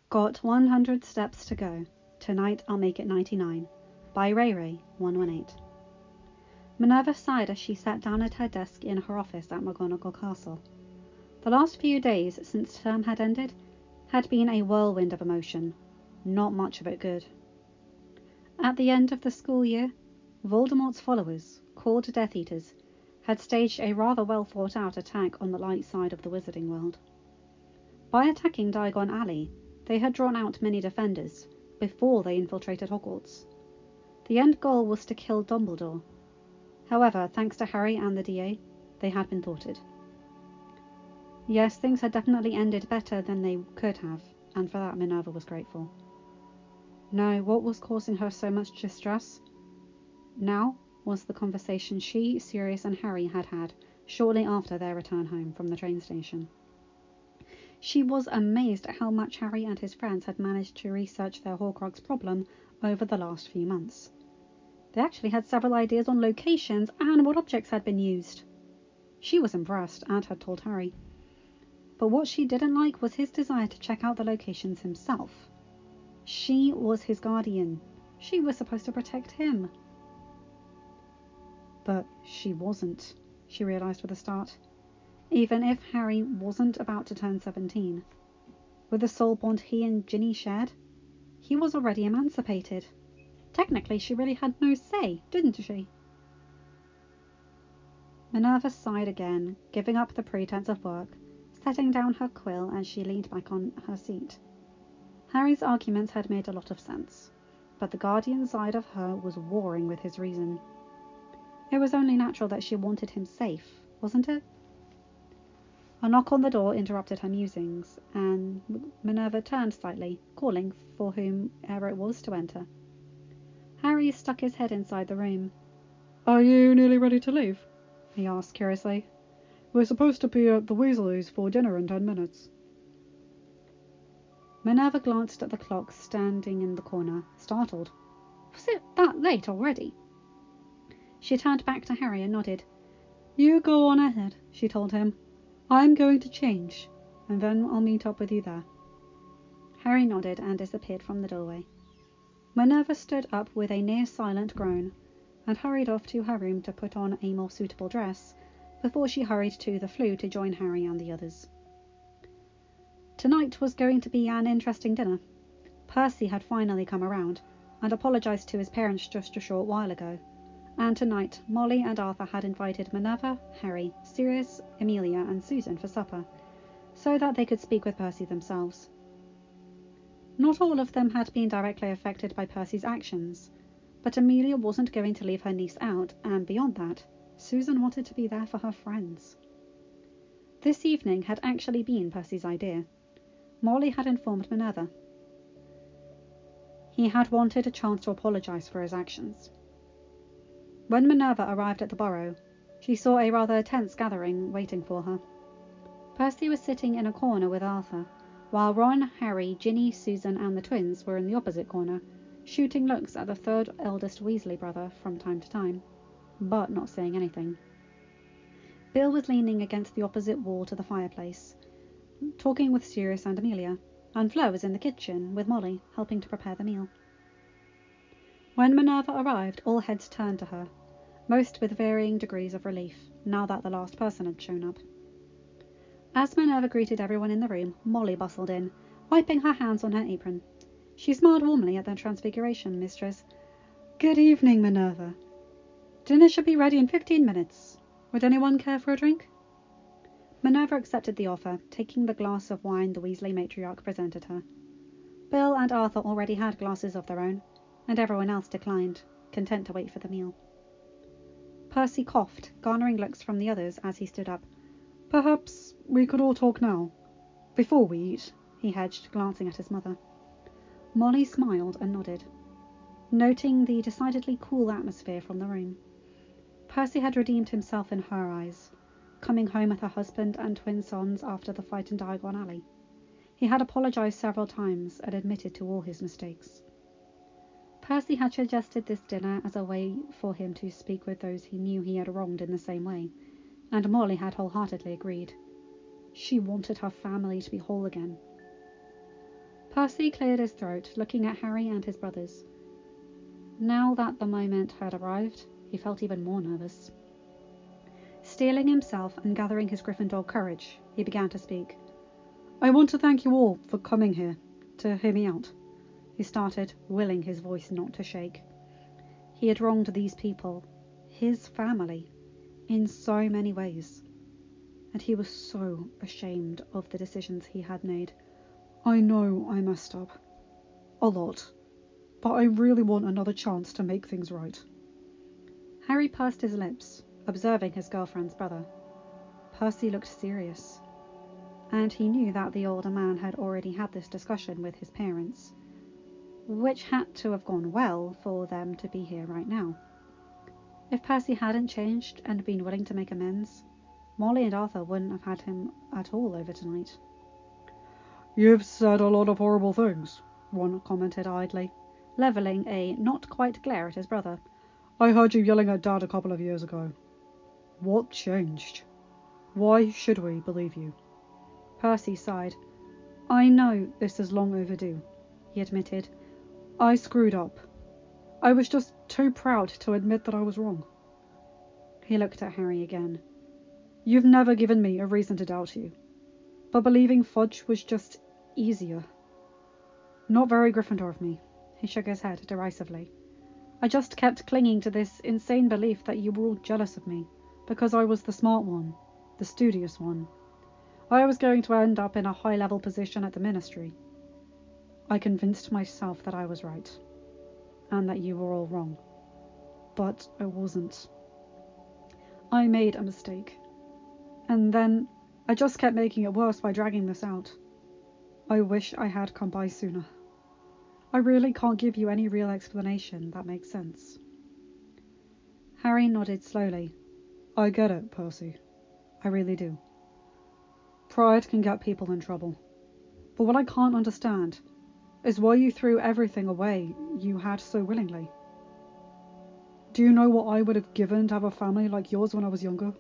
Got 100 steps to go. Tonight I'll make it 99. By Rayrae118. Minerva sighed as she sat down at her desk in her office at McGonagall Castle. The last few days since term had ended had been a whirlwind of emotion, not much of it good. At the end of the school year, Voldemort's followers, called Death Eaters, had staged a rather well thought out attack on the light side of the wizarding world. By attacking Diagon Alley, they had drawn out many defenders before they infiltrated Hogwarts. The end goal was to kill Dumbledore. However, thanks to Harry and the DA, they had been thwarted. Yes, things had definitely ended better than they could have, and for that Minerva was grateful. No, what was causing her so much distress now was the conversation she, Sirius and Harry had had shortly after their return home from the train station. She was amazed at how much Harry and his friends had managed to research their Horcrux problem over the last few months. They actually had several ideas on locations and what objects had been used. She was impressed and had told Harry. But what she didn't like was his desire to check out the locations himself. She was his guardian. She was supposed to protect him. But she wasn't, she realised with a start. Even if Harry wasn't about to turn 17. With the soul bond he and Ginny shared, he was already emancipated. Technically, she really had no say, didn't she? Minerva sighed again, giving up the pretense of work, setting down her quill as she leaned back on her seat. Harry's arguments had made a lot of sense, but the guardian side of her was warring with his reason. It was only natural that she wanted him safe, wasn't it? A knock on the door interrupted her musings, and Minerva turned slightly, calling for whomever it was to enter. Harry stuck his head inside the room. "Are you nearly ready to leave?" he asked curiously. "We're supposed to be at the Weasleys for dinner in 10 minutes. Minerva glanced at the clock standing in the corner, startled. Was it that late already? She turned back to Harry and nodded. "You go on ahead," she told him. "I'm going to change, and then I'll meet up with you there." Harry nodded and disappeared from the doorway. Minerva stood up with a near-silent groan and hurried off to her room to put on a more suitable dress before she hurried to the flue to join Harry and the others. Tonight was going to be an interesting dinner. Percy had finally come around and apologised to his parents just a short while ago, and tonight Molly and Arthur had invited Minerva, Harry, Sirius, Amelia and Susan for supper, so that they could speak with Percy themselves. Not all of them had been directly affected by Percy's actions, but Amelia wasn't going to leave her niece out, and beyond that, Susan wanted to be there for her friends. This evening had actually been Percy's idea. Molly had informed Minerva. He had wanted a chance to apologise for his actions. When Minerva arrived at the Burrow, she saw a rather tense gathering waiting for her. Percy was sitting in a corner with Arthur, while Ron, Harry, Ginny, Susan and the twins were in the opposite corner, shooting looks at the third eldest Weasley brother from time to time, but not saying anything. Bill was leaning against the opposite wall to the fireplace, talking with Sirius and Amelia, and Flo was in the kitchen with Molly, helping to prepare the meal. When Minerva arrived, all heads turned to her, most with varying degrees of relief, now that the last person had shown up. As Minerva greeted everyone in the room, Molly bustled in, wiping her hands on her apron. She smiled warmly at the Transfiguration mistress. "Good evening, Minerva. Dinner should be ready in 15 minutes. Would anyone care for a drink?" Minerva accepted the offer, taking the glass of wine the Weasley matriarch presented her. Bill and Arthur already had glasses of their own, and everyone else declined, content to wait for the meal. Percy coughed, garnering looks from the others as he stood up. "Perhaps we could all talk now. Before we eat," he hedged, glancing at his mother. Molly smiled and nodded, noting the decidedly cool atmosphere from the room. Percy had redeemed himself in her eyes, coming home with her husband and twin sons after the fight in Diagon Alley. He had apologised several times and admitted to all his mistakes. Percy had suggested this dinner as a way for him to speak with those he knew he had wronged in the same way, and Molly had wholeheartedly agreed. She wanted her family to be whole again. Percy cleared his throat, looking at Harry and his brothers. Now that the moment had arrived, he felt even more nervous. Steeling himself and gathering his Gryffindor courage, he began to speak. "I want to thank you all for coming here to hear me out," he started, willing his voice not to shake. He had wronged these people, his family, in so many ways, and he was so ashamed of the decisions he had made. "I know I messed up. A lot. But I really want another chance to make things right." Harry pursed his lips, observing his girlfriend's brother. Percy looked serious, and he knew that the older man had already had this discussion with his parents, which had to have gone well for them to be here right now. If Percy hadn't changed and been willing to make amends, Molly and Arthur wouldn't have had him at all over tonight. "You've said a lot of horrible things," Ron commented idly, levelling a not-quite glare at his brother. "I heard you yelling at Dad a couple of years ago. What changed? Why should we believe you?" Percy sighed. "I know this is long overdue," he admitted. "I screwed up. I was just too proud to admit that I was wrong." He looked at Harry again. "You've never given me a reason to doubt you, but believing Fudge was just easier. Not very Gryffindor of me." He shook his head derisively. "I just kept clinging to this insane belief that you were all jealous of me, because I was the smart one, the studious one. I was going to end up in a high-level position at the Ministry. I convinced myself that I was right, and that you were all wrong. But I wasn't. I made a mistake. And then I just kept making it worse by dragging this out. I wish I had come by sooner. I really can't give you any real explanation that makes sense." Harry nodded slowly. "I get it, Percy. I really do. Pride can get people in trouble. But what I can't understand is why you threw everything away you had so willingly. Do you know what I would have given to have a family like yours when I was younger?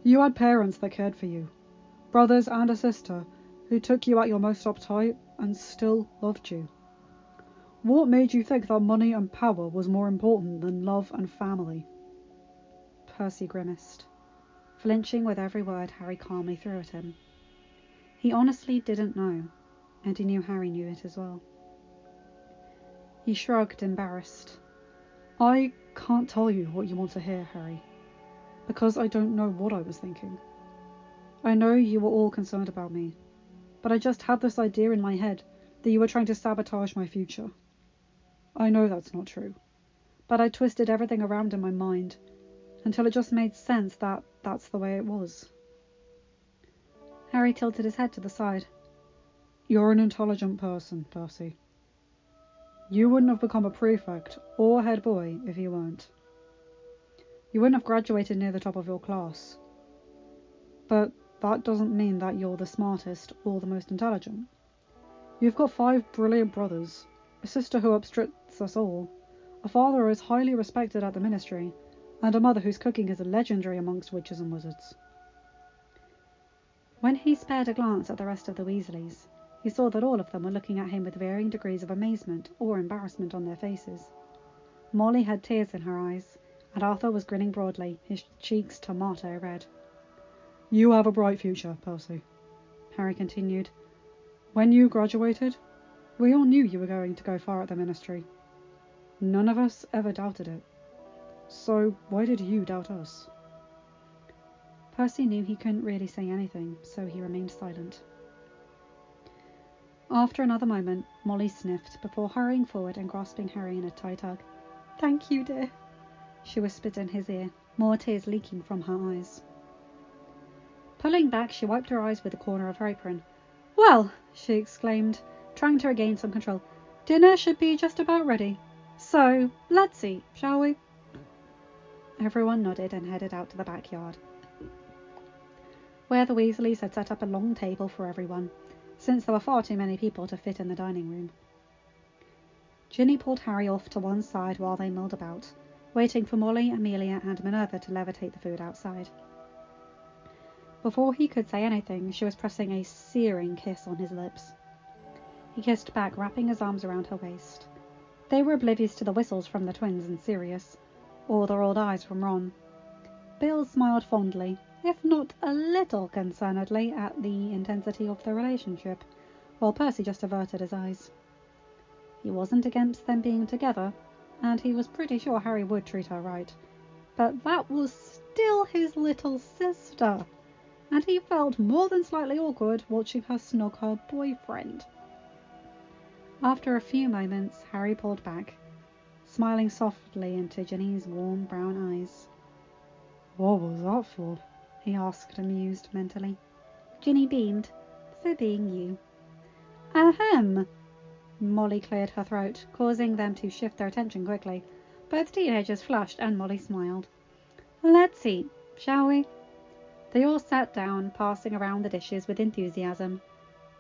You had parents that cared for you, brothers and a sister who took you at your most uptight and still loved you. What made you think that money and power was more important than love and family?" Percy grimaced, flinching with every word Harry calmly threw at him. He honestly didn't know, and he knew Harry knew it as well. He shrugged, embarrassed. "I can't tell you what you want to hear, Harry, because I don't know what I was thinking. I know you were all concerned about me, but I just had this idea in my head that you were trying to sabotage my future. I know that's not true, but I twisted everything around in my mind until it just made sense that that's the way it was." Harry tilted his head to the side. "You're an intelligent person, Percy. You wouldn't have become a prefect or head boy if you weren't. You wouldn't have graduated near the top of your class. But that doesn't mean that you're the smartest or the most intelligent. You've got 5 brilliant brothers, a sister who outstrips us all, a father who is highly respected at the Ministry, and a mother whose cooking is legendary amongst witches and wizards." When he spared a glance at the rest of the Weasleys, he saw that all of them were looking at him with varying degrees of amazement or embarrassment on their faces. Molly had tears in her eyes, and Arthur was grinning broadly, his cheeks tomato red. "You have a bright future, Percy," Harry continued. "When you graduated, we all knew you were going to go far at the Ministry. None of us ever doubted it. So why did you doubt us?" Percy knew he couldn't really say anything, so he remained silent. After another moment, Molly sniffed before hurrying forward and grasping Harry in a tight hug. "Thank you, dear," she whispered in his ear, more tears leaking from her eyes. Pulling back, she wiped her eyes with the corner of her apron. "Well," she exclaimed, trying to regain some control, "dinner should be just about ready. So, let's eat, shall we?" Everyone nodded and headed out to the backyard, where the Weasleys had set up a long table for everyone, since there were far too many people to fit in the dining room. Ginny pulled Harry off to one side while they milled about, waiting for Molly, Amelia, and Minerva to levitate the food outside. Before he could say anything, she was pressing a searing kiss on his lips. He kissed back, wrapping his arms around her waist. They were oblivious to the whistles from the twins and Sirius, or the rolled eyes from Ron. Bill smiled fondly, if not a little concernedly, at the intensity of the relationship, while Percy just averted his eyes. He wasn't against them being together, and he was pretty sure Harry would treat her right, but that was still his little sister, and he felt more than slightly awkward watching her snog her boyfriend. After a few moments, Harry pulled back, smiling softly into Ginny's warm brown eyes. "What was that for?" he asked, amused mentally. Ginny beamed. "For being you." "Ahem!" Molly cleared her throat, causing them to shift their attention quickly. Both teenagers flushed and Molly smiled. "Let's eat, shall we?" They all sat down, passing around the dishes with enthusiasm.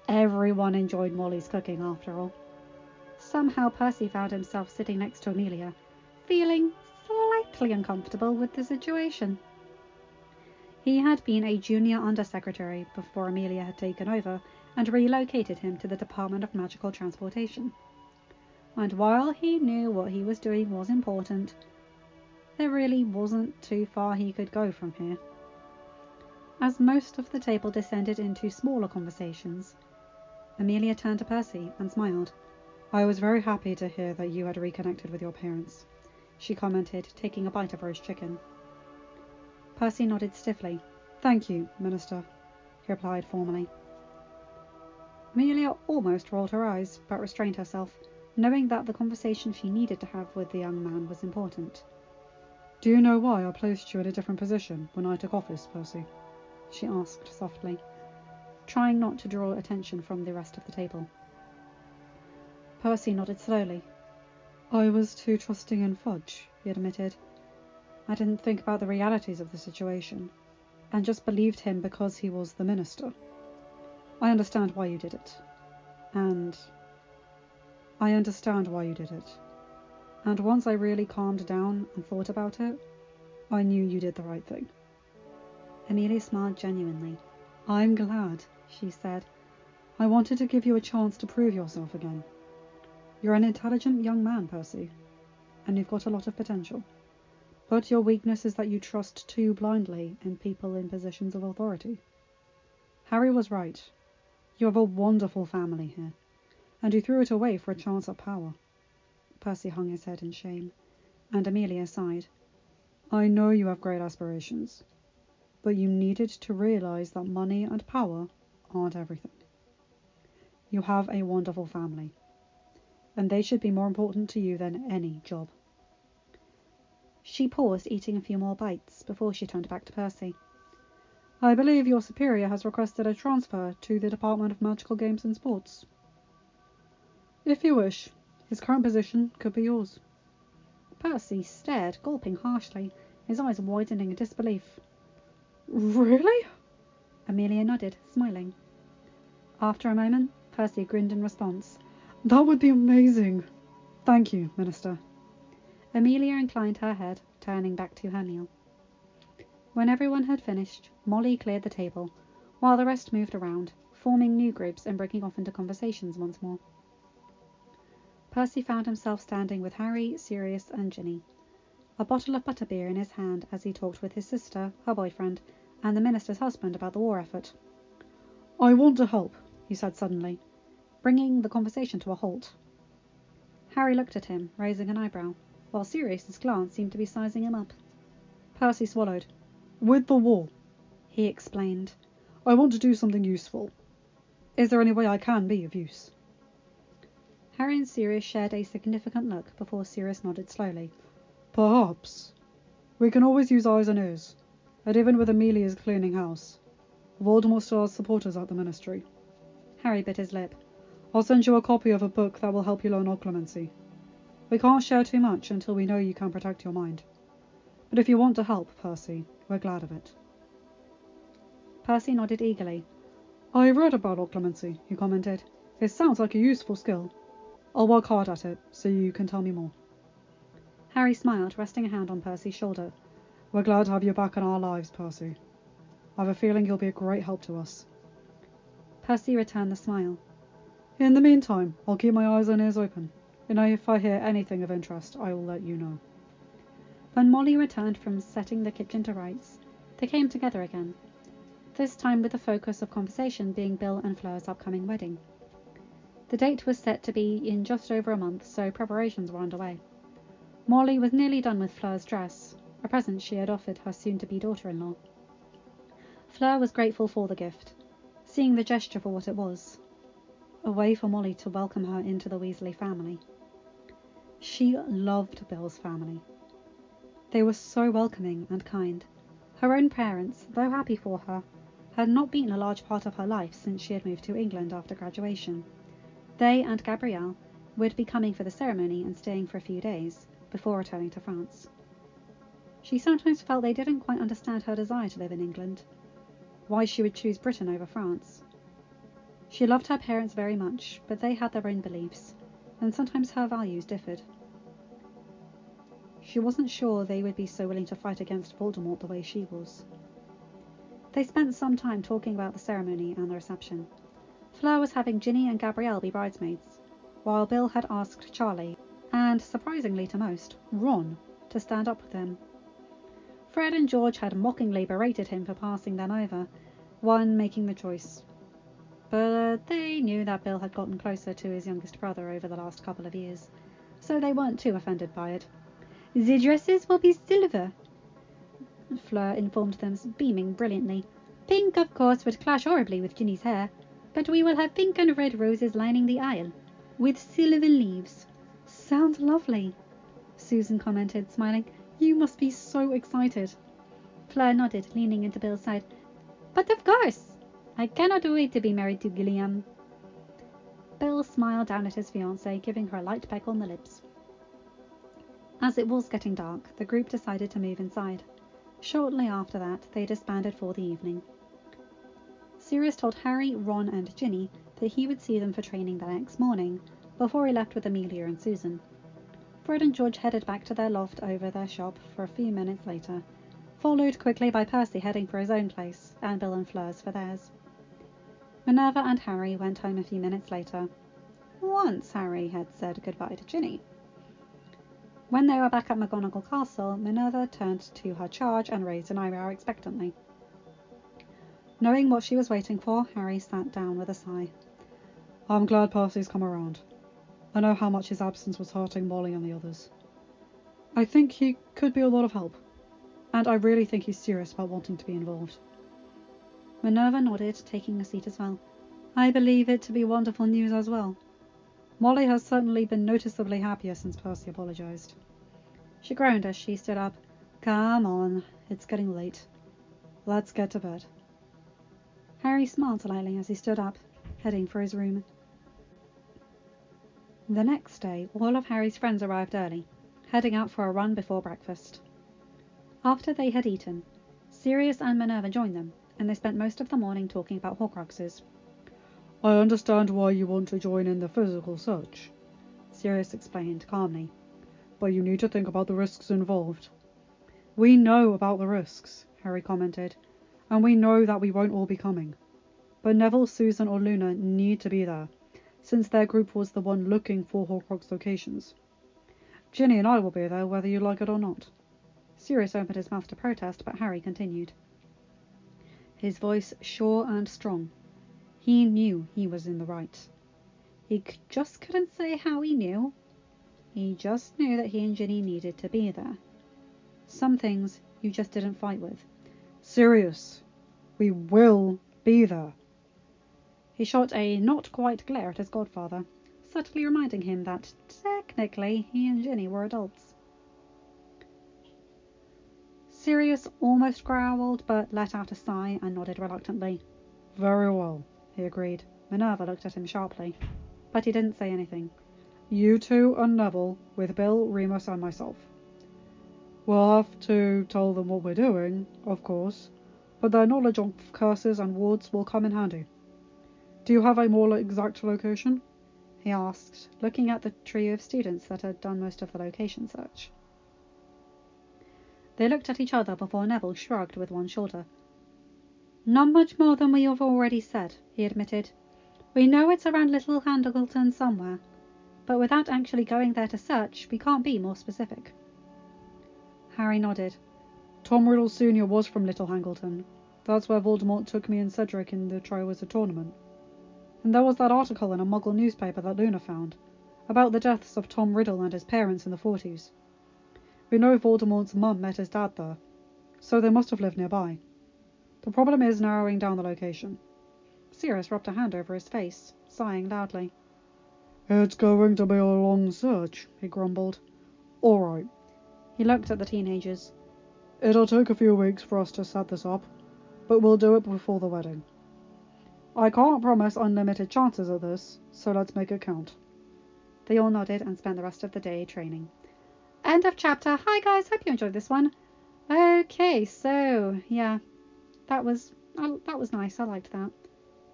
Everyone enjoyed Molly's cooking, after all. Somehow Percy found himself sitting next to Amelia, feeling slightly uncomfortable with the situation. He had been a junior undersecretary before Amelia had taken over and relocated him to the Department of Magical Transportation. And while he knew what he was doing was important, there really wasn't too far he could go from here. As most of the table descended into smaller conversations, Amelia turned to Percy and smiled. "I was very happy to hear that you had reconnected with your parents," she commented, taking a bite of roast chicken. Percy nodded stiffly. "Thank you, Minister," he replied formally. Amelia almost rolled her eyes, but restrained herself, knowing that the conversation she needed to have with the young man was important. "Do you know why I placed you in a different position when I took office, Percy?" she asked softly, trying not to draw attention from the rest of the table. Percy nodded slowly. "I was too trusting in Fudge," he admitted. "I didn't think about the realities of the situation, and just believed him because he was the minister. I understand why you did it. And once I really calmed down and thought about it, I knew you did the right thing." Amelia smiled genuinely. "I'm glad," she said. "I wanted to give you a chance to prove yourself again. You're an intelligent young man, Percy, and you've got a lot of potential. But your weakness is that you trust too blindly in people in positions of authority. Harry was right. You have a wonderful family here, and you threw it away for a chance at power." Percy hung his head in shame, and Amelia sighed. "I know you have great aspirations, but you needed to realize that money and power aren't everything. You have a wonderful family, and they should be more important to you than any job." She paused, eating a few more bites, before she turned back to Percy. "I believe your superior has requested a transfer to the Department of Magical Games and Sports. If you wish, his current position could be yours." Percy stared, gulping harshly, his eyes widening in disbelief. "Really?" Amelia nodded, smiling. After a moment, Percy grinned in response. "That would be amazing. Thank you, Minister." Amelia inclined her head, turning back to her meal. When everyone had finished, Molly cleared the table, while the rest moved around, forming new groups and breaking off into conversations once more. Percy found himself standing with Harry, Sirius, and Ginny, a bottle of butterbeer in his hand as he talked with his sister, her boyfriend, and the minister's husband about the war effort. "I want to help," he said suddenly, bringing the conversation to a halt. Harry looked at him, raising an eyebrow, while Sirius's glance seemed to be sizing him up. Percy swallowed. "With the war," he explained, "I want to do something useful. Is there any way I can be of use?" Harry and Sirius shared a significant look before Sirius nodded slowly. "Perhaps. We can always use eyes and ears, and even with Amelia's cleaning house, Voldemort still has supporters at the Ministry." Harry bit his lip. "I'll send you a copy of a book that will help you learn occlumency. We can't share too much until we know you can protect your mind. But if you want to help, Percy, we're glad of it." Percy nodded eagerly. "I read about occlumency," he commented. "It sounds like a useful skill. I'll work hard at it, so you can tell me more." Harry smiled, resting a hand on Percy's shoulder. "We're glad to have you back in our lives, Percy. I have a feeling you'll be a great help to us." Percy returned the smile. In the meantime, I'll keep my eyes and ears open, and if I hear anything of interest, I will let you know. When Molly returned from setting the kitchen to rights, they came together again, this time with the focus of conversation being Bill and Fleur's upcoming wedding. The date was set to be in just over a month, so preparations were underway. Molly was nearly done with Fleur's dress, a present she had offered her soon-to-be daughter-in-law. Fleur was grateful for the gift, seeing the gesture for what it was, a way for Molly to welcome her into the Weasley family. She loved Bill's family. They were so welcoming and kind. Her own parents, though happy for her, had not been a large part of her life since she had moved to England after graduation. They and Gabrielle would be coming for the ceremony and staying for a few days before returning to France. She sometimes felt they didn't quite understand her desire to live in England, why she would choose Britain over France. She loved her parents very much, but they had their own beliefs, and sometimes her values differed. She wasn't sure they would be so willing to fight against Voldemort the way she was. They spent some time talking about the ceremony and the reception. Fleur was having Ginny and Gabrielle be bridesmaids, while Bill had asked Charlie, and surprisingly to most, Ron, to stand up with him. Fred and George had mockingly berated him for passing them over, one making the choice. But they knew that Bill had gotten closer to his youngest brother over the last couple of years, so they weren't too offended by it. "The dresses will be silver," Fleur informed them, beaming brilliantly. "Pink, of course, would clash horribly with Ginny's hair, but we will have pink and red roses lining the aisle, with silver leaves." "Sounds lovely," Susan commented, smiling. "You must be so excited." Fleur nodded, leaning into Bill's side. "But of course! I cannot wait to be married to Gilliam." Bill smiled down at his fiancée, giving her a light peck on the lips. As it was getting dark, the group decided to move inside. Shortly after that, they disbanded for the evening. Sirius told Harry, Ron, and Ginny that he would see them for training the next morning, before he left with Amelia and Susan. Fred and George headed back to their loft over their shop for a few minutes later, followed quickly by Percy heading for his own place, and Bill and Fleur's for theirs. Minerva and Harry went home a few minutes later, once Harry had said goodbye to Ginny. When they were back at McGonagall Castle, Minerva turned to her charge and raised an eyebrow expectantly. Knowing what she was waiting for, Harry sat down with a sigh. "I'm glad Percy's come around. I know how much his absence was hurting Molly and the others. I think he could be a lot of help, and I really think he's serious about wanting to be involved." Minerva nodded, taking a seat as well. "I believe it to be wonderful news as well. Molly has certainly been noticeably happier since Percy apologized." She groaned as she stood up. "Come on, it's getting late. Let's get to bed." Harry smiled slightly as he stood up, heading for his room. The next day, all of Harry's friends arrived early, heading out for a run before breakfast. After they had eaten, Sirius and Minerva joined them, and they spent most of the morning talking about Horcruxes. "I understand why you want to join in the physical search," Sirius explained calmly, "but you need to think about the risks involved." "We know about the risks," Harry commented, "and we know that we won't all be coming. But Neville, Susan, or Luna need to be there, since their group was the one looking for Horcrux locations. Ginny and I will be there whether you like it or not." Sirius opened his mouth to protest, but Harry continued, his voice sure and strong. He knew he was in the right. He just couldn't say how he knew. He just knew that he and Ginny needed to be there. Some things you just didn't fight with. "Sirius, we will be there." He shot a not-quite glare at his godfather, subtly reminding him that technically he and Ginny were adults. Sirius almost growled, but let out a sigh and nodded reluctantly. "Very well," he agreed. Minerva looked at him sharply, but he didn't say anything. "You two and Neville, with Bill, Remus, and myself. We'll have to tell them what we're doing, of course, but their knowledge of curses and wards will come in handy. Do you have a more exact location?" he asked, looking at the trio of students that had done most of the location search. They looked at each other before Neville shrugged with one shoulder. "Not much more than we have already said," he admitted. We know it's around Little Handleton somewhere, but without actually going there to search, we can't be more specific. Harry nodded. Tom Riddle Sr. was from Little Hangleton. That's where Voldemort took me and Cedric in the Triwizard Tournament. And there was that article in a Muggle newspaper that Luna found, about the deaths of Tom Riddle and his parents in the 40s. We know Voldemort's mum met his dad there, so they must have lived nearby. The problem is narrowing down the location. Sirius rubbed a hand over his face, sighing loudly. It's going to be a long search, he grumbled. All right. He looked at the teenagers. It'll take a few weeks for us to set this up, but we'll do it before the wedding. I can't promise unlimited chances at this, so let's make it count. They all nodded and spent the rest of the day training. End of chapter. Hi guys, hope you enjoyed this one. Okay, so yeah, that was nice. I liked that.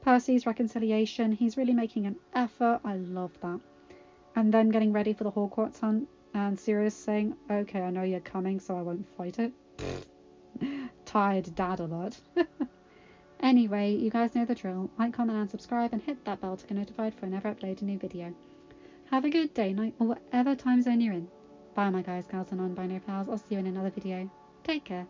Percy's reconciliation. He's really making an effort. I love that. And them getting ready for the Hogwarts hunt, and Sirius saying, "Okay, I know you're coming, so I won't fight it." Tired dad alert. Anyway, you guys know the drill. Like, comment, and subscribe, and hit that bell to get notified for whenever I upload a new video. Have a good day, night, or whatever time zone you're in. Bye, my guys, gals, and non-binary pals. I'll see you in another video. Take care.